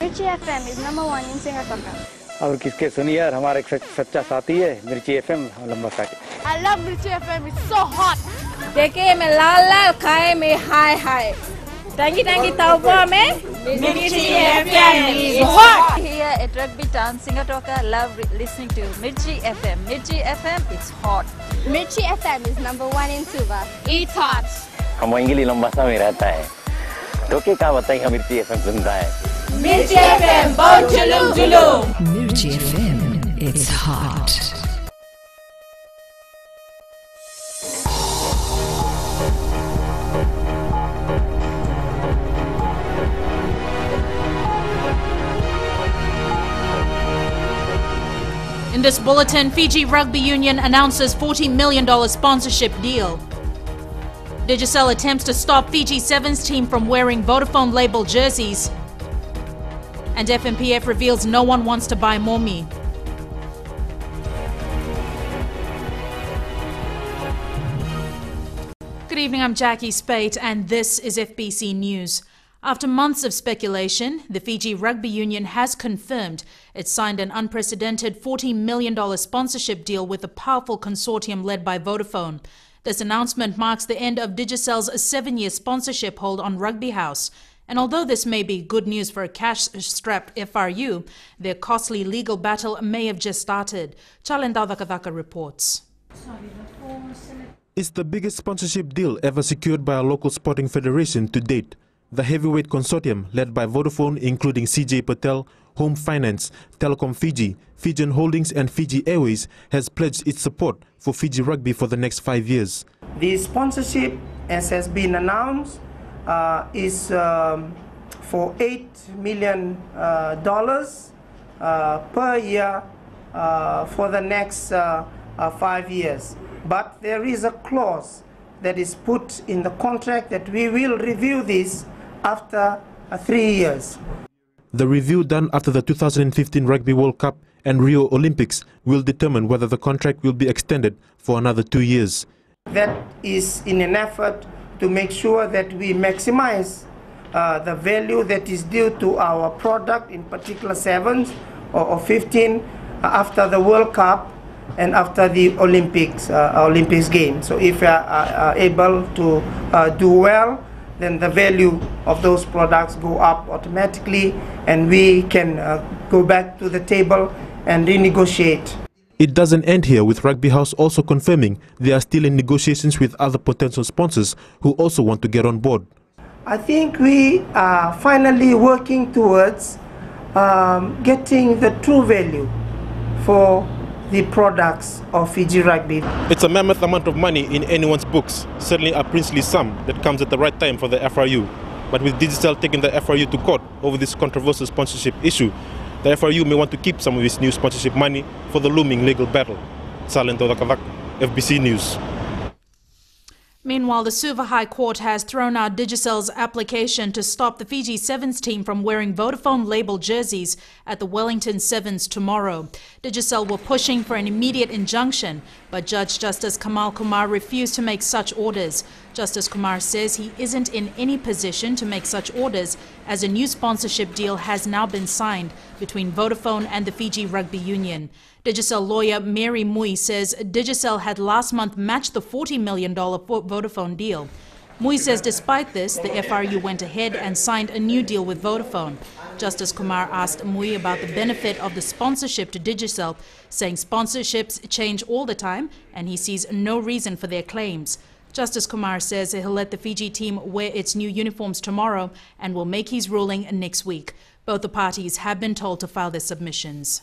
Mirchi FM is #1 in Singapore. और किसके सुनिए यार, हमारा एक सच्चा साथी है मिर्ची एफएम लंबा साथी. I love Mirchi FM. It's so hot. देखे में लाल लाल, खाए में हाय हाय. Tangi taupa में Mirchi FM is hot. Here at Rugby Town, Singatoka, love listening to Mirchi FM. Mirchi FM, it's hot. Mirchi FM is #1 in Suva. It's hot. हम English लंबा सा में रहता है, तो क्या बताएं, हम मिर्ची एफएम सुनता है. Mirchi FM, बहुत जुलूम जुलूम. Mirchi FM, it's hot. In this bulletin, Fiji Rugby Union announces $40 million sponsorship deal. Digicel attempts to stop Fiji Sevens team from wearing Vodafone label jerseys. And FNPF reveals no one wants to buy Momi. Good evening, I'm Jackie Spate and this is FBC News. After months of speculation, the Fiji Rugby Union has confirmed it signed an unprecedented $40 million sponsorship deal with a powerful consortium led by Vodafone. This announcement marks the end of Digicel's 7-year sponsorship hold on Rugby House. And although this may be good news for a cash-strapped FRU, their costly legal battle may have just started. Chalendao Vakadaka reports. It's the biggest sponsorship deal ever secured by a local sporting federation to date. The heavyweight consortium, led by Vodafone, including CJ Patel, Home Finance, Telecom Fiji, Fijian Holdings and Fiji Airways, has pledged its support for Fiji Rugby for the next 5 years. The sponsorship, as has been announced, is for $8 million per year for the next 5 years. But there is a clause that is put in the contract that we will review this after 3 years. The review done after the 2015 Rugby World Cup and Rio Olympics will determine whether the contract will be extended for another 2 years. That is in an effort to make sure that we maximize the value that is due to our product, in particular 7s or 15 after the World Cup and after the Olympics Games. So if we are able to do well, then the value of those products go up automatically and we can go back to the table and renegotiate. It doesn't end here, with Rugby House also confirming they are still in negotiations with other potential sponsors who also want to get on board. I think we are finally working towards getting the true value for the products of Fiji Rugby. It's a mammoth amount of money in anyone's books, certainly a princely sum that comes at the right time for the FRU. But with Digicel taking the FRU to court over this controversial sponsorship issue, the FRU may want to keep some of its new sponsorship money for the looming legal battle. Salento Dakavak, FBC News. Meanwhile, the Suva High Court has thrown out Digicel's application to stop the Fiji Sevens team from wearing Vodafone label jerseys at the Wellington Sevens tomorrow. Digicel were pushing for an immediate injunction, but Judge Justice Kamal Kumar refused to make such orders. Justice Kumar says he isn't in any position to make such orders as a new sponsorship deal has now been signed between Vodafone and the Fiji Rugby Union. Digicel lawyer Mary Mui says Digicel had last month matched the $40 million Vodafone deal. Mui says despite this, the FRU went ahead and signed a new deal with Vodafone. Justice Kumar asked Mui about the benefit of the sponsorship to Digicel, saying sponsorships change all the time and he sees no reason for their claims. Justice Kumar says he'll let the Fiji team wear its new uniforms tomorrow and will make his ruling next week. Both the parties have been told to file their submissions.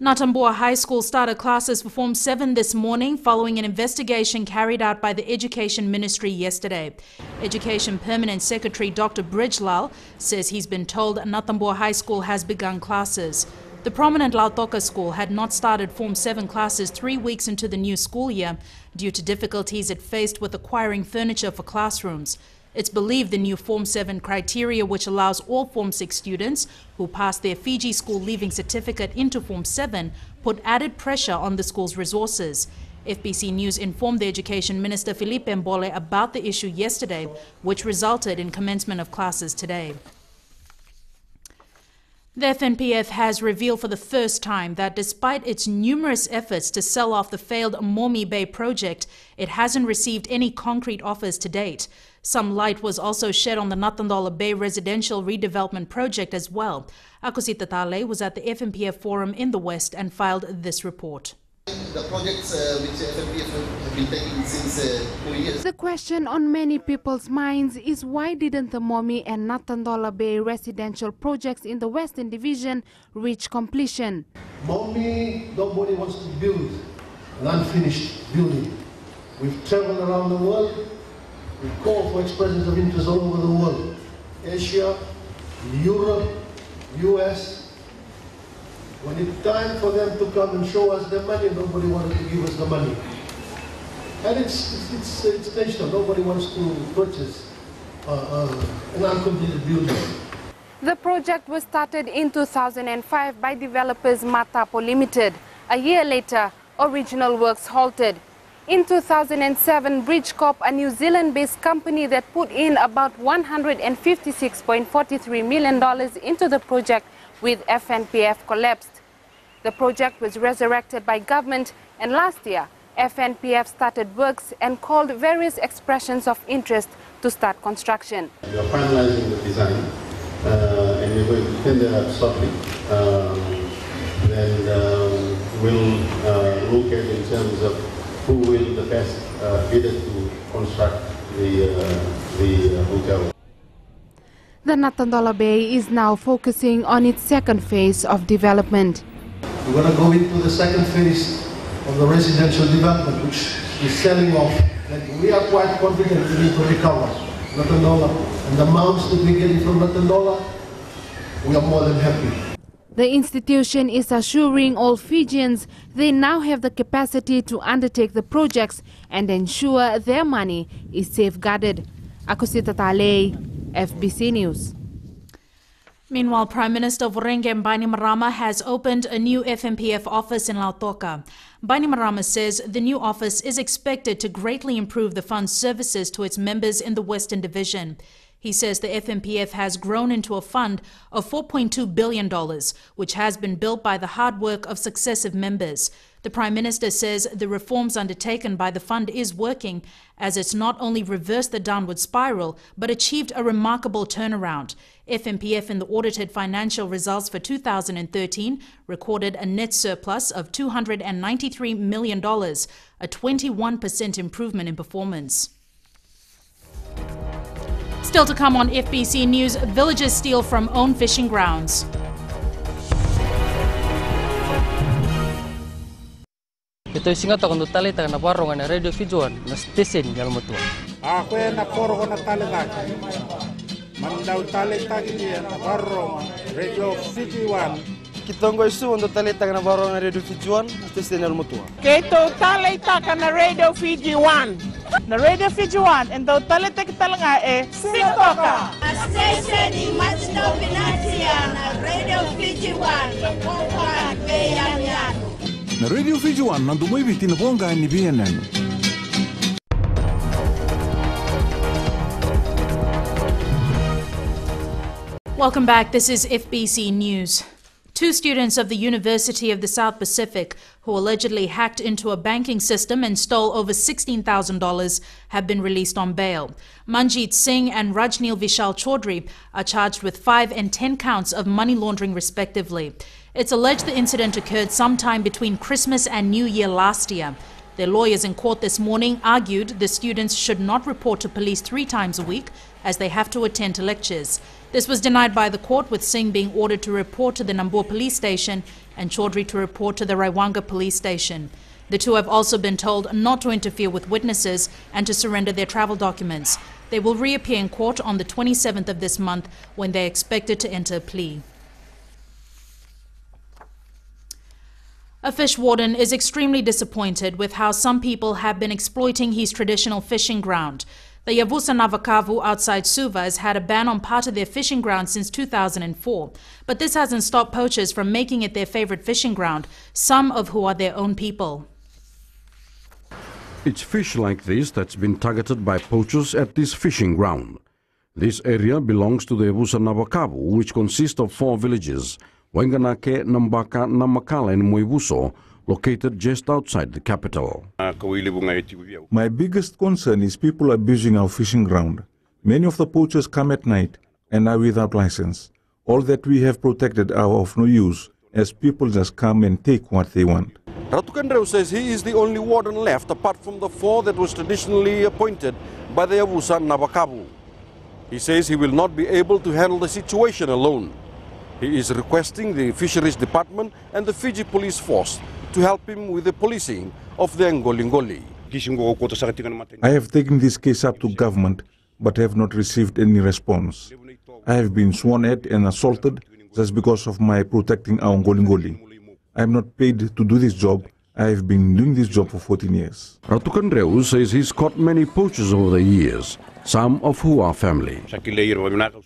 Natambua High School started classes for Form 7 this morning following an investigation carried out by the Education Ministry yesterday. Education Permanent Secretary Dr. Bridgelal says he's been told Natambua High School has begun classes. The prominent Lautoka school had not started Form 7 classes 3 weeks into the new school year due to difficulties it faced with acquiring furniture for classrooms. It's believed the new Form 7 criteria, which allows all Form 6 students who pass their Fiji school leaving certificate into Form 7, put added pressure on the school's resources. FBC News informed the Education Minister Felipe Mbole about the issue yesterday, which resulted in commencement of classes today. The FNPF has revealed for the first time that despite its numerous efforts to sell off the failed Momi Bay project, it hasn't received any concrete offers to date. Some light was also shed on the Natandola Bay residential redevelopment project as well. Akosita Tale was at the FNPF forum in the West and filed this report. The projects which FBCTV have been taking since 2 years. The question on many people's minds is why didn't the Momi and Natandola Bay residential projects in the Western Division reach completion? Momi, nobody wants to build an unfinished building. We've traveled around the world. We call for expressions of interest all over the world. Asia, Europe, US. When it's time for them to come and show us their money, nobody wanted to give us the money. And it's national. Nobody wants to purchase an uncompleted building. The project was started in 2005 by developers Matapo Limited. A year later, original works halted. In 2007, Bridgecorp, a New Zealand-based company that put in about $156.43 million into the project with FNPF collapsed. The project was resurrected by government, and last year, FNPF started works and called various expressions of interest to start construction. We are finalizing the design and we're going to tender out shortly. Then we'll look at in terms of who will the best bidder to construct the hotel. The Natandola Bay is now focusing on its second phase of development. We're going to go into the second phase of the residential development, which is selling off. And we are quite confident we need to recover Natandola. And the amounts that we're getting from Natandola, we are more than happy. The institution is assuring all Fijians they now have the capacity to undertake the projects and ensure their money is safeguarded. Akosita Tale, FBC News. Meanwhile, Prime Minister Vorenge Bainimarama has opened a new FNPF office in Lautoka. Bainimarama says the new office is expected to greatly improve the fund's services to its members in the Western Division. He says the FNPF has grown into a fund of $4.2 billion, which has been built by the hard work of successive members. The Prime Minister says the reforms undertaken by the fund is working, as it's not only reversed the downward spiral, but achieved a remarkable turnaround. FNPF in the audited financial results for 2013 recorded a net surplus of $293 million, a 21% improvement in performance. Still to come on FBC News, villagers steal from own fishing grounds. Ito singa ta kuno tali ta na barong na radio Fijuan na station yang mutua. Ako na koro na tali ta. Mandau tali ta gini na barong radio Fijuan. Kitongo isu untuk tali ta na barong na radio Fijuan station yang mutua. Keto tali ta na radio Fijuan. Na radio Fijuan endo tali ta kitalanga singoka. Station di Matno Pinatia na radio Fijuan. Pokoknya beyanyan. Na Radio Fijuan nandumoi biti na bonga ni BNN. Welcome back. This is FBC News. 2 students of the University of the South Pacific who allegedly hacked into a banking system and stole over $16,000 have been released on bail. Manjeet Singh and Rajneel Vishal Chaudhry are charged with 5 and 10 counts of money laundering respectively. It's alleged the incident occurred sometime between Christmas and New Year last year. Their lawyers in court this morning argued the students should not report to police 3 times a week as they have to attend to lectures. This was denied by the court, with Singh being ordered to report to the Nambour police station and Chaudhry to report to the Raiwanga police station. The 2 have also been told not to interfere with witnesses and to surrender their travel documents. They will reappear in court on the 27th of this month when they are expected to enter a plea. A fish warden is extremely disappointed with how some people have been exploiting his traditional fishing ground. The Yavusa Navakavu outside Suva has had a ban on part of their fishing ground since 2004. But this hasn't stopped poachers from making it their favorite fishing ground, some of who are their own people. It's fish like this that's been targeted by poachers at this fishing ground. This area belongs to the Ebusa Nabakabu, which consists of 4 villages, Wanganake, Nambaka, Namakala and Moibuso, located just outside the capital. My biggest concern is people abusing our fishing ground. Many of the poachers come at night and are without license. All that we have protected are of no use, as people just come and take what they want. Ratukandreu says he is the only warden left apart from the 4 that was traditionally appointed by the Ebusa Nabakabu. He says he will not be able to handle the situation alone. He is requesting the Fisheries Department and the Fiji Police Force to help him with the policing of the Ngolingoli. I have taken this case up to government, but have not received any response. I have been sworn at and assaulted just because of my protecting our Ngolingoli. I am not paid to do this job. I have been doing this job for 14 years. Ratukandreu says he's caught many poachers over the years, some of who are family.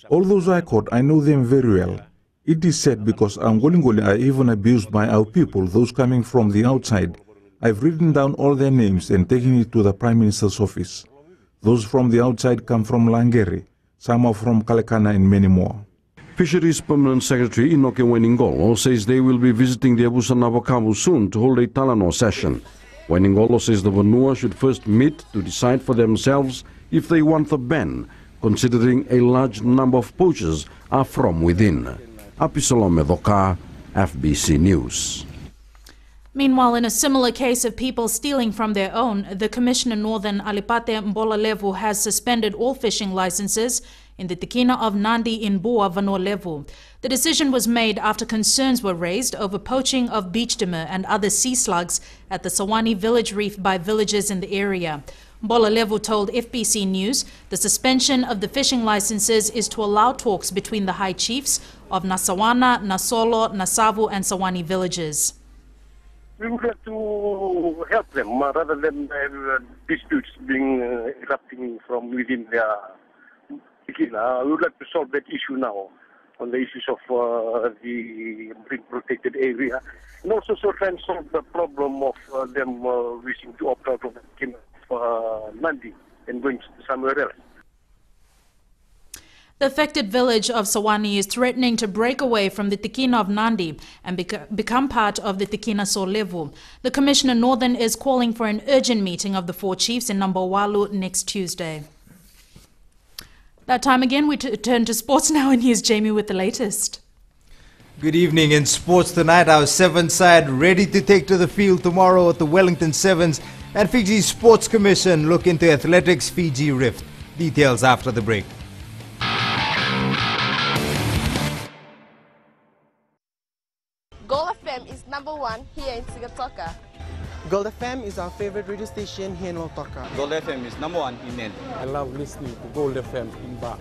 All those I caught, I know them very well. It is sad because our Ngolingoli are even abused by our people, those coming from the outside. I've written down all their names and taken it to the Prime Minister's office. Those from the outside come from Langere, some are from Kalekana and many more. Fisheries Permanent Secretary Inoke Weningolo says they will be visiting the Ebusa Nabakabu soon to hold a Talano session. Weningolo says the Vanua should first meet to decide for themselves if they want the ban, considering a large number of poachers are from within. Apisolome Doka, FBC News. Meanwhile, in a similar case of people stealing from their own, the Commissioner Northern Alipate Mbolalevu has suspended all fishing licenses in the Tikina of Nandi in Bua Vanolevu. The decision was made after concerns were raised over poaching of beach dimmer and other sea slugs at the Sawani village reef by villagers in the area. Mbolalevu told FBC News the suspension of the fishing licenses is to allow talks between the high chiefs of Nasawana, Nasolo, Nasavu and Sawani villages. We would like to help them rather than disputes being erupting from within their Tikina. We would like to solve that issue now on the issues of the marine protected area, and also try and solve the problem of them wishing to opt out of the Tikina of Nandi and going somewhere else. The affected village of Sawani is threatening to break away from the Tikina of Nandi and become part of the Tikina Solevu. The Commissioner Northern is calling for an urgent meeting of the 4 chiefs in Nambawalu next Tuesday. That time again, we turn to sports now, and here's Jamie with the latest. Good evening. In sports tonight, our 7th side ready to take to the field tomorrow at the Wellington Sevens, and Fiji Sports Commission look into athletics Fiji Rift. Details after the break. Gold FM is #1 here in Sigatoka. Gold FM is our favorite radio station here in Lautoka. Gold FM is #1 in Nen. I love listening to Gold FM in Ba.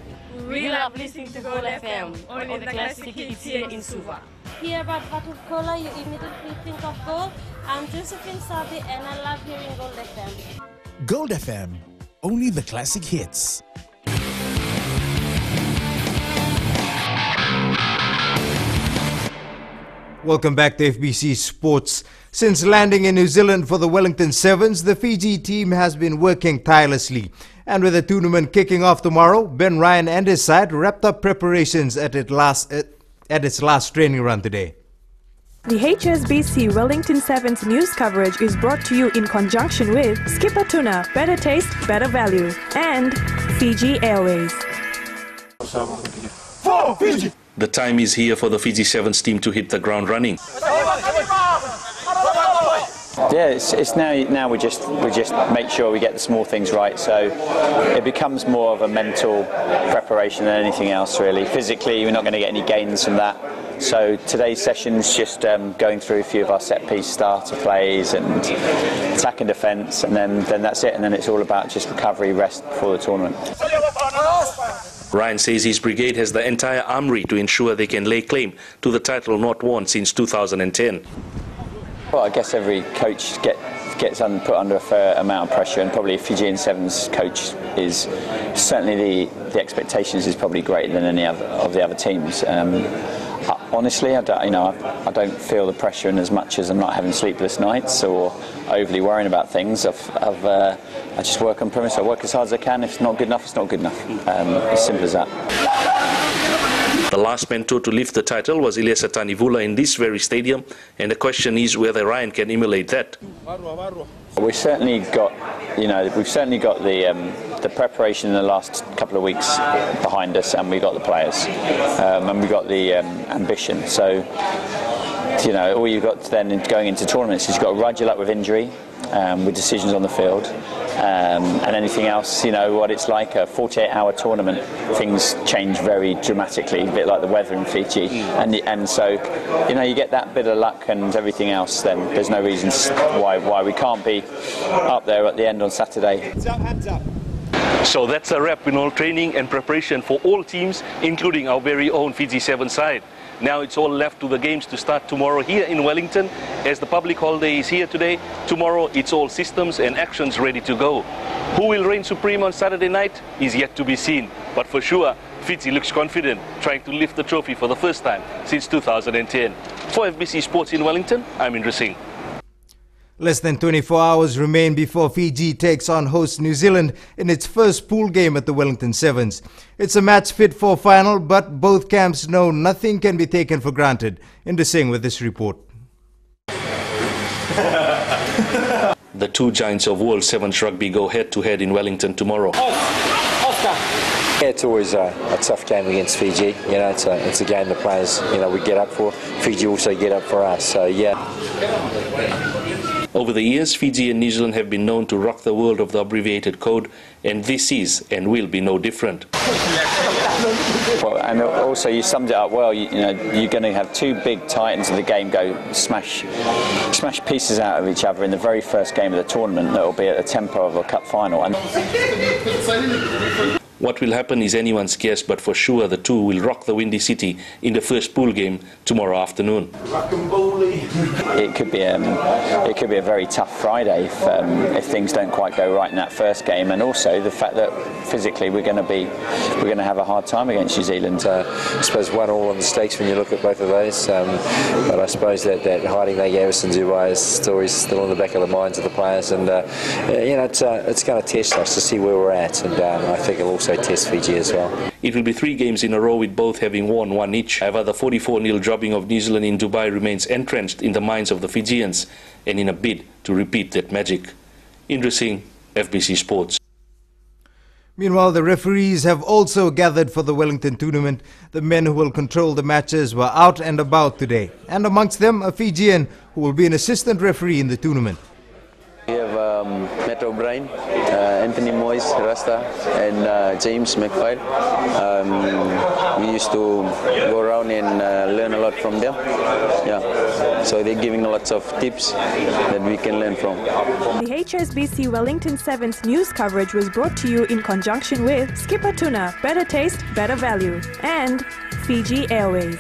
We love listening to Gold FM, only the classic hits here in Suva. Hear about Vatukola, you immediately think of gold. I'm Josephine Sabi and I love hearing Gold FM. Gold FM, only the classic hits. Welcome back to FBC Sports. Since landing in New Zealand for the Wellington Sevens, the Fiji team has been working tirelessly. And with the tournament kicking off tomorrow, Ben Ryan and his side wrapped up preparations at its last training run today. The HSBC Wellington Sevens news coverage is brought to you in conjunction with Skipper Tuna, better taste, better value, and Fiji Airways. For Fiji! The time is here for the Fiji Sevens team to hit the ground running. Yeah, it's now we just make sure we get the small things right, so it becomes more of a mental preparation than anything else really. Physically we're not going to get any gains from that, so today's session's just going through a few of our set piece starter plays and attack and defence, and then that's it, and then it's all about just recovery, rest before the tournament. Ryan says his brigade has the entire armoury to ensure they can lay claim to the title not won since 2010. Well, I guess every coach gets put under a fair amount of pressure, and probably a Fijian Sevens coach is certainly the expectations is probably greater than any of the other teams. honestly. I don't feel the pressure in as much as I'm not having sleepless nights or overly worrying about things. I just work on premise. I work as hard as I can. If it's not good enough, it's not good enough. As simple as that. The last mentor to lift the title was Ilyas Tanivula in this very stadium, and the question is whether Ryan can emulate that. We've certainly got, the preparation in the last couple of weeks behind us, and we've got the players, and we've got the ambition. So, all you've got then going into tournaments is you've got to ride your luck with injury, with decisions on the field, and anything else. What it's like, a 48-hour tournament, things change very dramatically, a bit like the weather in Fiji, and so you get that bit of luck and everything else, then there's no reasons why we can't be up there at the end on Saturday. Hands up. So that's a wrap in all training and preparation for all teams, including our very own Fiji 7 side. Now it's all left to the games to start tomorrow here in Wellington. As the public holiday is here today, tomorrow it's all systems and actions ready to go. Who will reign supreme on Saturday night is yet to be seen. But for sure, Fiji looks confident, trying to lift the trophy for the first time since 2010. For FBC Sports in Wellington, I'm Indra Singh. Less than 24 hours remain before Fiji takes on host New Zealand in its first pool game at the Wellington Sevens. It's a match fit for final, but both camps know nothing can be taken for granted. Indra Singh with this report. The two giants of World Sevens rugby go head-to-head in Wellington tomorrow. Yeah, it's always a tough game against Fiji. It's a game the players, we get up for. Fiji also get up for us. So yeah. Over the years, Fiji and New Zealand have been known to rock the world of the abbreviated code, and this is and will be no different. Well, and also you summed it up well. You're going to have two big titans of the game go smash pieces out of each other in the very first game of the tournament. That will be at the tempo of a cup final. What will happen is anyone's guess, but for sure the two will rock the Windy City in the first pool game tomorrow afternoon. It could be a very tough Friday if things don't quite go right in that first game, and also the fact that physically we're going to have a hard time against New Zealand. I suppose 1-1 on the stakes when you look at both of those, but I suppose that hiding they gave us in Dubai is still in the back of the minds of the players, and it's going to test us to see where we're at, and I think it'll also test Fiji as well. It will be 3 games in a row with both having won 1 each. However, the 44-0 drubbing of New Zealand in Dubai remains entrenched in the minds of the Fijians, and in a bid to repeat that magic. Indra Singh, FBC Sports. Meanwhile, the referees have also gathered for the Wellington tournament. The men who will control the matches were out and about today, and amongst them a Fijian who will be an assistant referee in the tournament. We have Matt O'Brien, Anthony Moyes, Rasta, and James McFile. We used to go around and learn a lot from them. Yeah, so they're giving lots of tips that we can learn from. The HSBC Wellington Sevens news coverage was brought to you in conjunction with Skipper Tuna, better taste, better value, and Fiji Airways.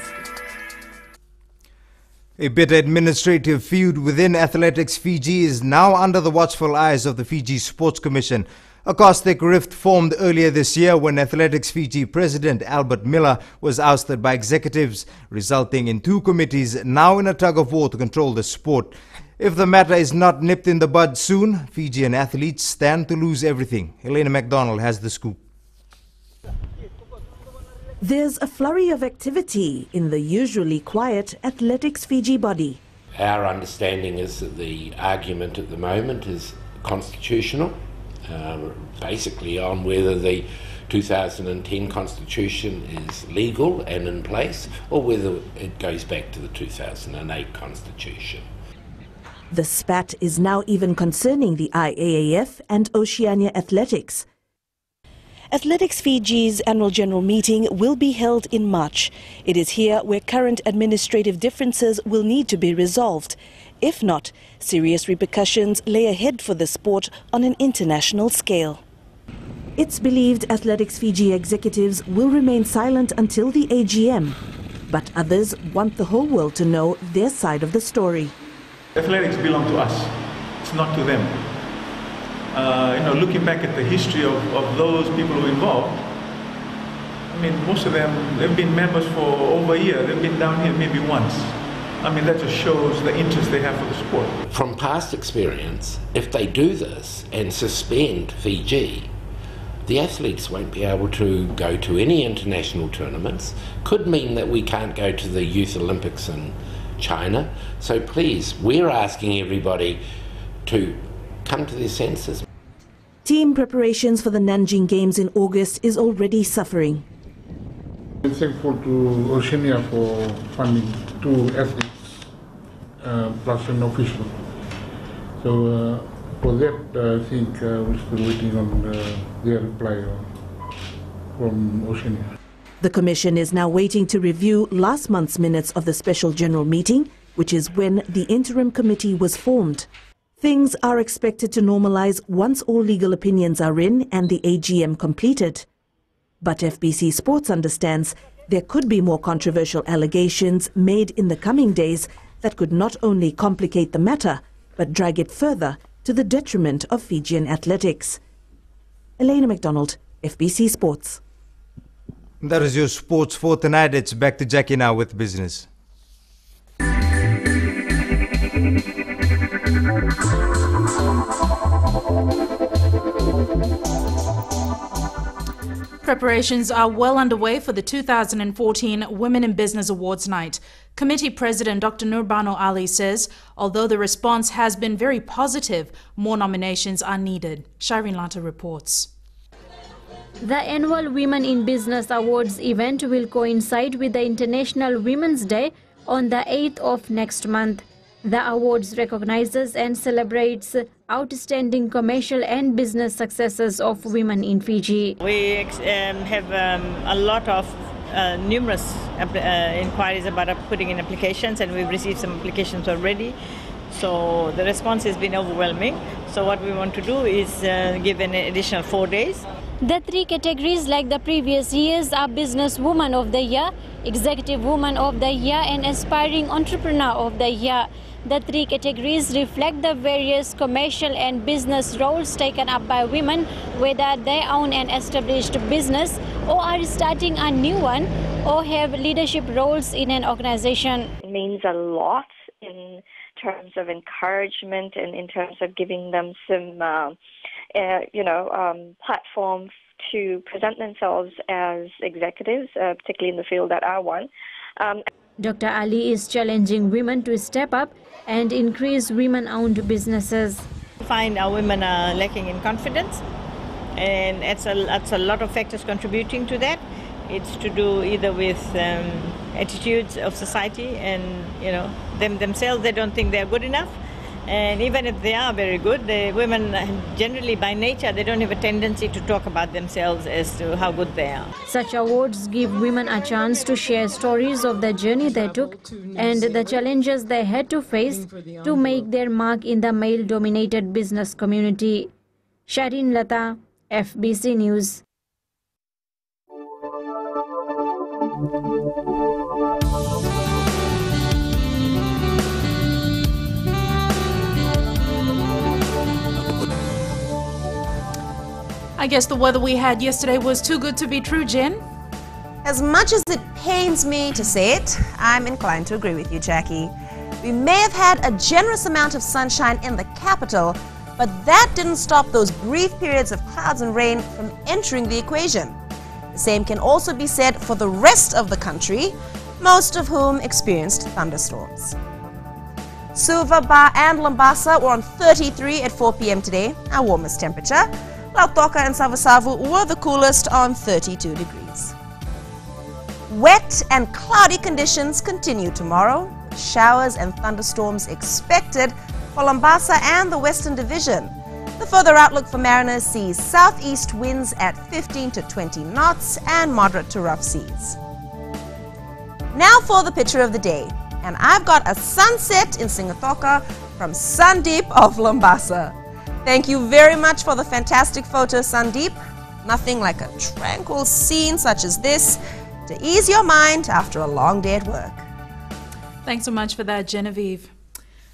A bitter administrative feud within Athletics Fiji is now under the watchful eyes of the Fiji Sports Commission. A caustic rift formed earlier this year when Athletics Fiji President Albert Miller was ousted by executives, resulting in 2 committees now in a tug-of-war to control the sport. If the matter is not nipped in the bud soon, Fijian athletes stand to lose everything. Helena MacDonald has the scoop. There's a flurry of activity in the usually quiet Athletics Fiji body. Our understanding is that the argument at the moment is constitutional, basically on whether the 2010 constitution is legal and in place, or whether it goes back to the 2008 constitution. The spat is now even concerning the IAAF and Oceania Athletics. Athletics Fiji's annual general meeting will be held in March. It is here where current administrative differences will need to be resolved. If not, serious repercussions lay ahead for the sport on an international scale. It's believed Athletics Fiji executives will remain silent until the AGM, but others want the whole world to know their side of the story. Athletics belong to us, it's not to them. Looking back at the history of those people who were involved, I mean, most of them, they've been members for over a year. They've been down here maybe once. I mean, that just shows the interest they have for the sport. From past experience, if they do this and suspend Fiji, the athletes won't be able to go to any international tournaments. Could mean that we can't go to the Youth Olympics in China. So please, we're asking everybody to come to their senses. Team preparations for the Nanjing Games in August is already suffering. I'm thankful to Oceania for funding 2 athletes plus an official. So for that, I think we're still waiting on their reply from Oceania. The Commission is now waiting to review last month's minutes of the special general meeting, which is when the interim committee was formed. Things are expected to normalize once all legal opinions are in and the AGM completed. But FBC Sports understands there could be more controversial allegations made in the coming days that could not only complicate the matter, but drag it further to the detriment of Fijian athletics. Elena McDonald, FBC Sports. That is your sports for tonight. It's back to Jackie now with business. Preparations are well underway for the 2014 Women in Business Awards Night. Committee President Dr. Nurbano Ali says, although the response has been very positive, more nominations are needed. Shireen Lata reports. The annual Women in Business Awards event will coincide with the International Women's Day on the 8th of next month. The awards recognizes and celebrates outstanding commercial and business successes of women in Fiji. We have a lot of numerous inquiries about putting in applications, and we've received some applications already. So the response has been overwhelming. So what we want to do is give an additional 4 days. The 3 categories, like the previous years, are Business Woman of the Year, Executive Woman of the Year and Aspiring Entrepreneur of the Year. The 3 categories reflect the various commercial and business roles taken up by women, whether they own an established business or are starting a new one or have leadership roles in an organization. It means a lot in terms of encouragement and in terms of giving them some platforms to present themselves as executives, particularly in the field that I want. Dr. Ali is challenging women to step up and increase women-owned businesses. We find our women are lacking in confidence, and it's a lot of factors contributing to that. It's to do either with attitudes of society and, them themselves, they don't think they're good enough. And even if they are very good, the women generally by nature, they don't have a tendency to talk about themselves as to how good they are. Such awards give women a chance to share stories of the journey they took and the challenges they had to face to make their mark in the male-dominated business community. Shireen Lata, FBC News. I guess the weather we had yesterday was too good to be true, Jen. As much as it pains me to say it, I'm inclined to agree with you, Jackie. We may have had a generous amount of sunshine in the capital, but that didn't stop those brief periods of clouds and rain from entering the equation. The same can also be said for the rest of the country, most of whom experienced thunderstorms. Suva, Ba and Lambasa were on 33 at 4 p.m. today, our warmest temperature. Lautoka and Savasavu were the coolest on 32 degrees. Wet and cloudy conditions continue tomorrow. Showers and thunderstorms expected for Lambasa and the Western Division. The further outlook for mariners sees southeast winds at 15 to 20 knots and moderate to rough seas. Now for the picture of the day. And I've got a sunset in Singatoka from Sandeep of Lambasa. Thank you very much for the fantastic photo, Sandeep. Nothing like a tranquil scene such as this to ease your mind after a long day at work. Thanks so much for that, Genevieve.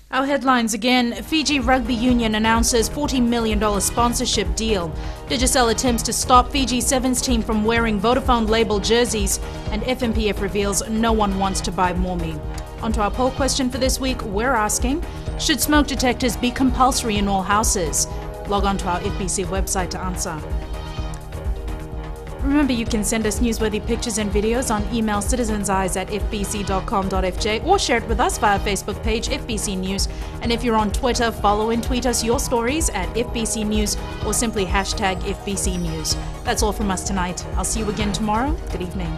Our headlines again. Fiji Rugby Union announces $40 million sponsorship deal. Digicel attempts to stop Fiji Sevens team from wearing Vodafone label jerseys, and FMPF reveals no one wants to buy Mormi. On to our poll question for this week. We're asking, should smoke detectors be compulsory in all houses? Log on to our FBC website to answer. Remember, you can send us newsworthy pictures and videos on email citizenseyes@fbc.com.fj or share it with us via Facebook page FBC News. And if you're on Twitter, follow and tweet us your stories at FBC News or simply hashtag FBC News. That's all from us tonight. I'll see you again tomorrow. Good evening.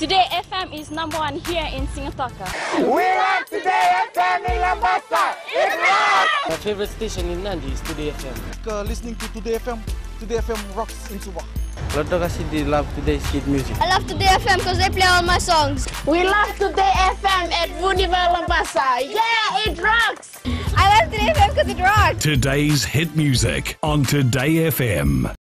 Today FM is #1 here in Singapore. We love Today FM in Lambasa. It rocks! My favorite station in Nandi is Today FM. Listening to Today FM. Today FM rocks in Sabah. Loto kasi di love today's kid music. I love Today FM because they play all my songs. We love Today FM at Vuniva Lambasa. Yeah, it rocks! I love Today FM because it rocks. Today's hit music on Today FM.